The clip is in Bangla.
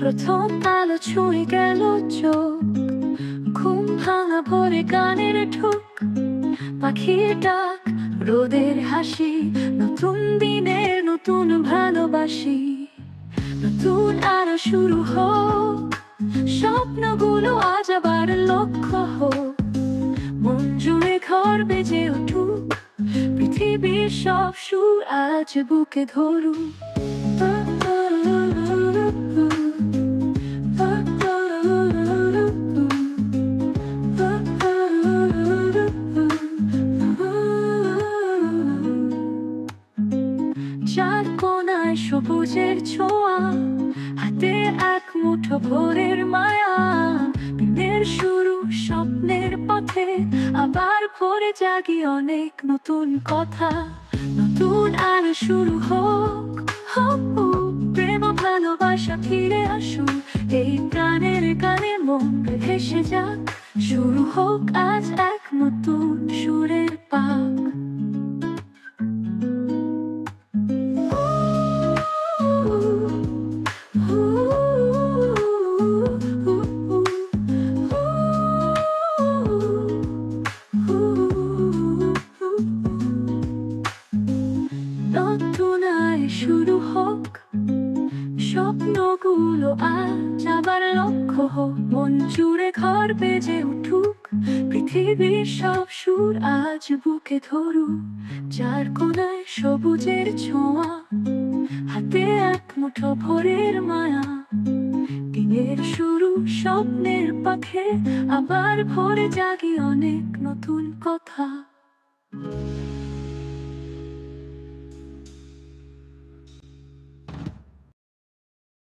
প্রথম আলো ছুঁয়ে গেল চোখ, ঘুম ভাঙা ভোরে গানের ঠুক, পাখির ডাক, রোদের হাসি, নতুন দিনের নতুন ভালোবাসি। নতুন আরো শুরু হোক, স্বপ্নগুলো আজ আবার লক্ষ্য হোক, মন জুড়ে ঘর বেজে উঠুক, পৃথিবীর সব সুর আজ বুকে ধরুক। চার কোনায় সবুজের ছোঁয়া, হাতে এক মুঠো ভোরের মায়া, দিনের শুরু স্বপ্নের পথে, আবার ভোরে জাগি অনেক নতুন কথা। নতুন আর শুরু হোক, হোক প্রেম ও ভালোবাসা ফিরে আসুক, এই প্রাণের গানে মন ভেসে যাক, শুরু হোক আজ এক নতুন সুরের পাক। নতুন আয় শুরু হোক, স্বপ্নগুলো আজ আবার লক্ষ্য হোক, মন জুড়ে ঘর বেজে উঠুক, পৃথিবীর সব সুর আজ বুকে ধরুক। চার কোনায় সবুজের ছোঁয়া, হাতে এক মুঠো ভোরের মায়া, দিনের শুরু স্বপ্নের পথে, আবার ভোরে জাগি অনেক নতুন কথা।